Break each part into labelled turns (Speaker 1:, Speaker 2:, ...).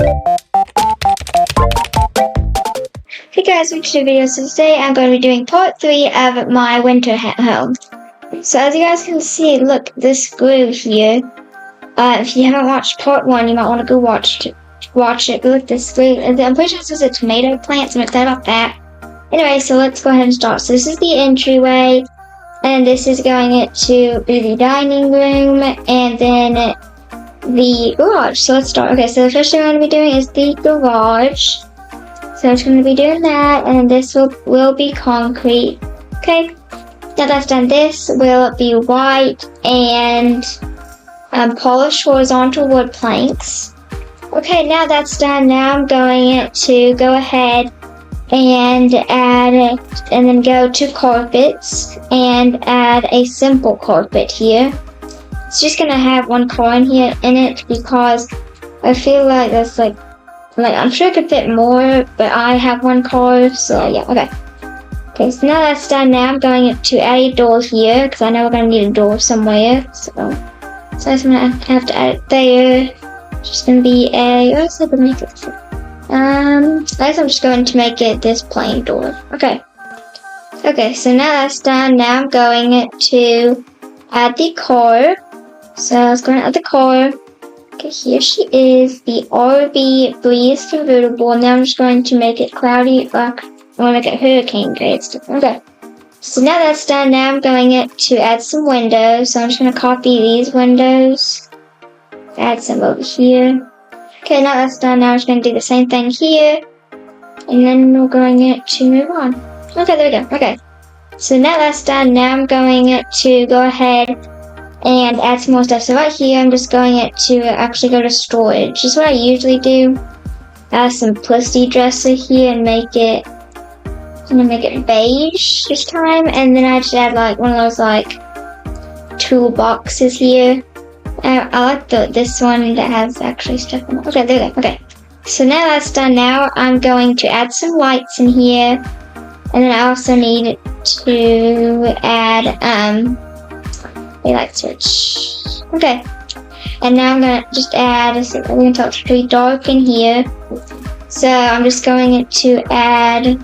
Speaker 1: Hey guys, welcome to the video. So today I'm going to be doing part 3 of my winter home. So as you guys can see, look, this grew here. If you haven't watched part 1, you might want to go watch it. But look, this grew. I'm pretty sure this was a tomato plant, so I'm excited about that. Anyway, so let's go ahead and start. So this is the entryway, and this is going to be the dining room, and then the garage. So let's start. Okay, so the first thing I'm going to be doing is the garage. So I'm just going to be doing that, and this will be concrete. Okay, now that's done, this will be white and polished horizontal wood planks. Okay, now that's done. Now I'm going to go ahead and add it, and then go to carpets and add a simple carpet here. It's just going to have one car in it because I feel like that's like I'm sure I could fit more, but I have one car, so yeah, okay. Okay, so now that's done, now I'm going to add a door here, because I know we're going to need a door somewhere, so I'm going to have to add it there. It's just going to be I guess I'm just going to make it this plain door. Okay. Okay, so now that's done, now I'm going to add the car. So I was going to add the car. Okay, here she is, the RV Breeze convertible. Now I'm just going to make it cloudy. I'm going to make it hurricane grade. Okay, so now that's done. Now I'm going to add some windows. So I'm just going to copy these windows. Add some over here. Okay, now that's done. Now I'm just going to do the same thing here. And then we're going to move on. Okay, there we go. Okay, so now that's done. Now I'm going to go ahead and add some more stuff. So right here, I'm just going to actually go to storage. This is what I usually do. Add some pussy dresser here and make it, I'm gonna make it beige this time. And then I just add like one of those like toolboxes here. I like this one that has actually stuff in it. Okay, there we go. Okay, so now that's done. Now I'm going to add some lights in here, and then I also need to add a light switch. Okay, and now I'm gonna just add, we're gonna tell it to be dark in here. So I'm just going to add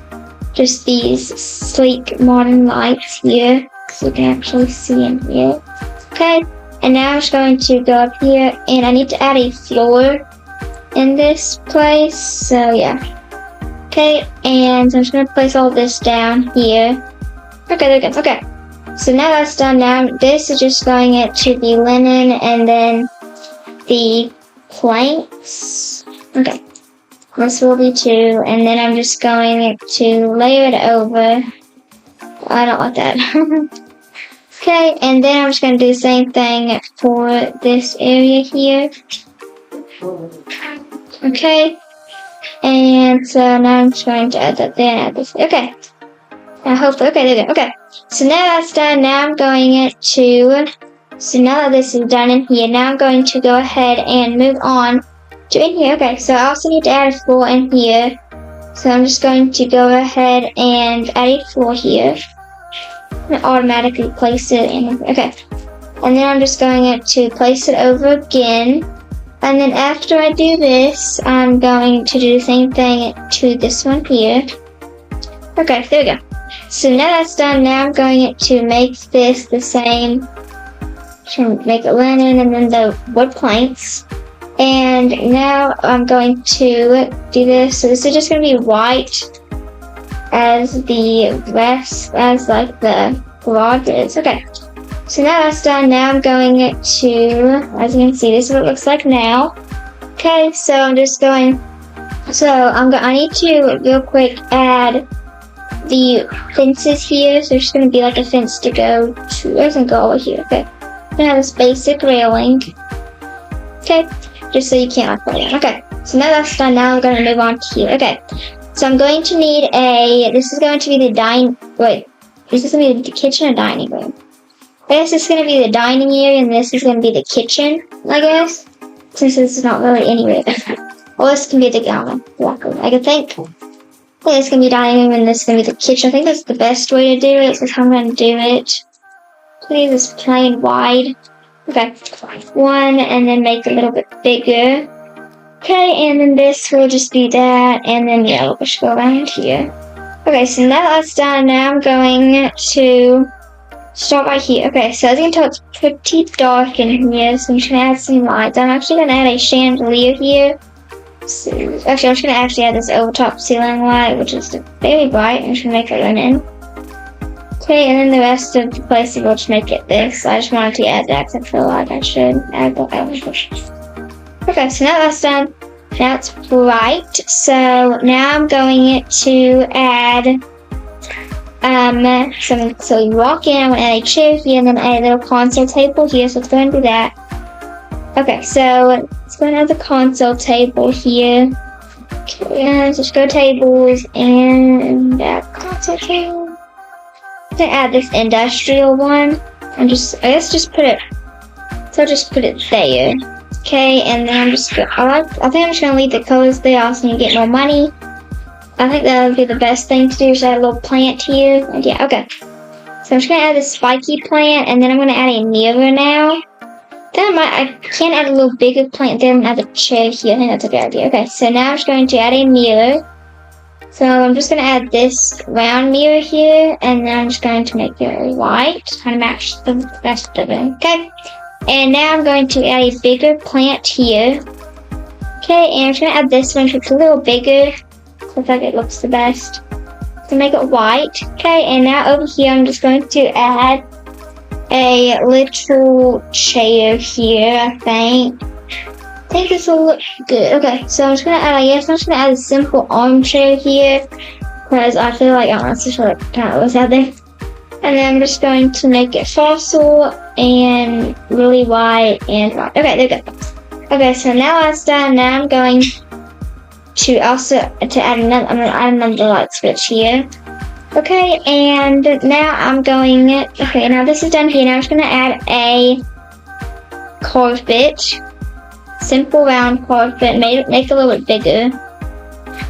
Speaker 1: just these sleek modern lights here, so you can actually see in here. Okay, and now I'm just going to go up here, and I need to add a floor in this place, so yeah. Okay, and so I'm just gonna place all this down here. Okay, there it goes. Okay. So now that's done. Now this is just going to be linen and then the planks. Okay, this will be 2, and then I'm just going to layer it over. I don't like that. Okay, and then I'm just going to do the same thing for this area here. Okay, and so now I'm just going to add that there and add this. Okay. I hope, okay, there we go. Okay, so now that's done. Now I'm going to, so now that this is done in here, now I'm going to go ahead and move on to in here. Okay, so I also need to add a floor in here. So I'm just going to go ahead and add a floor here. And automatically place it in. Okay, and then I'm just going to place it over again. And then after I do this, I'm going to do the same thing to this one here. Okay, there we go. So now that's done, now I'm going to make this the same. So make it linen and then the wood planks. And now I'm going to do this. So this is just going to be white as the rest, as like the garage is. Okay. So now that's done. Now I'm going to, as you can see, this is what it looks like now. Okay, so I'm just going, I need to real quick add the fences here. So there's just going to be like a fence to go to, there's going to go over here. Okay, I'm going to have this basic railing. Okay, just so you can't like fall down. Okay, so now that's done. Now I'm going to move on to here. Okay, so I'm going to need this is going to be the is this going to be the kitchen or dining room? I guess this is going to be the dining area and this is going to be the kitchen, I guess. Since this is not really anywhere. Well, this can be the walk room. I think this can be dining room and this is going to be the kitchen. I think that's the best way to do it. So I'm going to do it. Leave this plain wide. Okay. One, and then make it a little bit bigger. Okay, and then this will just be that, and then yeah, we'll just go around here. Okay, so now that's done. Now I'm going to start right here. Okay, so as you can tell, it's pretty dark in here, so I'm just gonna add some lights. I'm actually gonna add a chandelier here. So, actually, I'm just gonna add this overtop ceiling light, which is very bright. I'm just gonna make it run in. Okay, and then the rest of the place we'll just make it this. I just wanted to add that because I feel like I should add that. Okay, so now that's done. Now it's bright. So now I'm going to add so you walk in, I'm gonna add a chair here and then add a little console table here, so let's go and do that. Okay, so let's go and add the console table here. Okay, and just go tables and add console table. I'm gonna add this industrial one and I guess just put it, so I'll just put it there. Okay, and then I think I'm just gonna leave the colors there so you get more money. I think that would be the best thing to do, is add a little plant here. And yeah, okay. So I'm just gonna add this spiky plant, and then I'm gonna add a mirror now. Then I can add a little bigger plant there and add a chair here. I think that's a good idea. Okay, so now I'm just going to add a mirror. So I'm just gonna add this round mirror here, and then I'm just going to make it white, kind of match the rest of it. Okay. And now I'm going to add a bigger plant here. Okay, and I'm just gonna add this one, so it's a little bigger. I think it looks the best to make it white. Okay, and now over here I'm just going to add a little chair here. I think this will look good. Okay, so I'm just gonna add a simple armchair here because I feel like that's just what kind of looks out there. And then I'm just going to make it fossil and really white and white. Okay, there we go. Okay, so now that's done. Now I'm going to add another light switch here. Okay, and now I'm going, now this is done here. Now I'm just going to add a carpet, simple round carpet, make it a little bit bigger.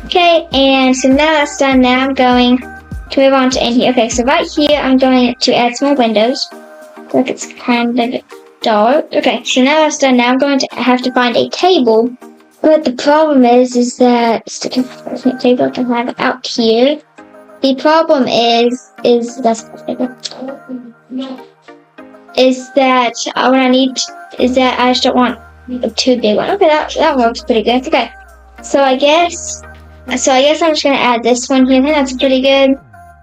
Speaker 1: Okay, and so now that's done. Now I'm going to move on to in here. Okay, so right here I'm going to add some more windows. Look, it's kind of dark. Okay, so now that's done. Now I'm going to have to find a table. But the problem is that the table I can have it out here. The problem is that I just don't want a too big one. Okay, that works pretty good. Okay, so I guess I'm just gonna add this one here. I think that's pretty good.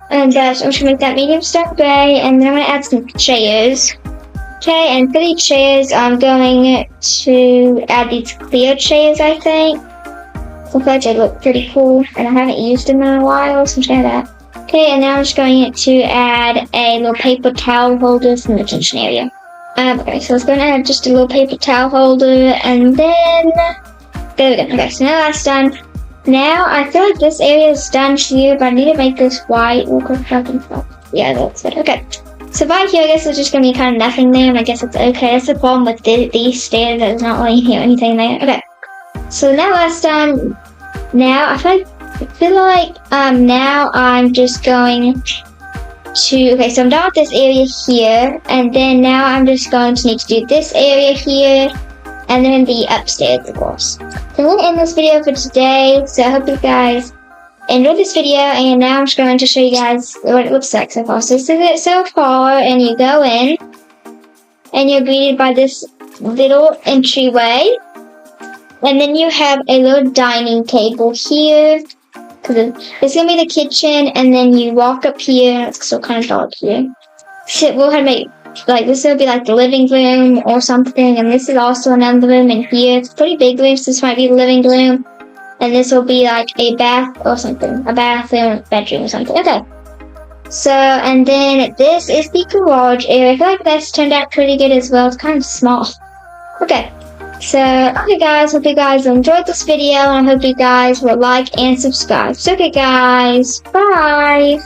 Speaker 1: And I'm just gonna make that medium dark gray, and then I'm gonna add some chairs. Okay, and for the chairs, I'm going to add these clear chairs, I think. So they look pretty cool, and I haven't used them in a while, so I'm just gonna add that. Okay, and now I'm just going to add a little paper towel holder from the kitchen area. Okay, so let's go and add just a little paper towel holder, and then there we go. Okay, so now that's done. Now I feel like this area is done here, but I need to make this white. Yeah, that's it. Okay. So right here, I guess it's just going to be kind of nothing there, and I guess it's okay. That's the problem with these stairs, there's not really anything there. Okay, so now that's done. Now, I feel like now I'm just going to, okay, so I'm done with this area here, and then now I'm just going to need to do this area here, and then the upstairs, of course. So I'm going to end this video for today, so I hope you guys enjoyed this video, and now I'm just going to show you guys what it looks like so far. So this is it so far, and you go in, and you're greeted by this little entryway, and then you have a little dining table here, because it's going to be the kitchen, and then you walk up here, and it's still kind of dark here. So we'll have to make, like, this will be like the living room or something, and this is also another room in here. It's a pretty big room, so this might be the living room. And this will be like a bath or something. A bathroom, bedroom or something. Okay. So, and then this is the garage area. I feel like this turned out pretty good as well. It's kind of small. Okay. So, okay guys, hope you guys enjoyed this video. And I hope you guys will like and subscribe. So, okay guys, bye!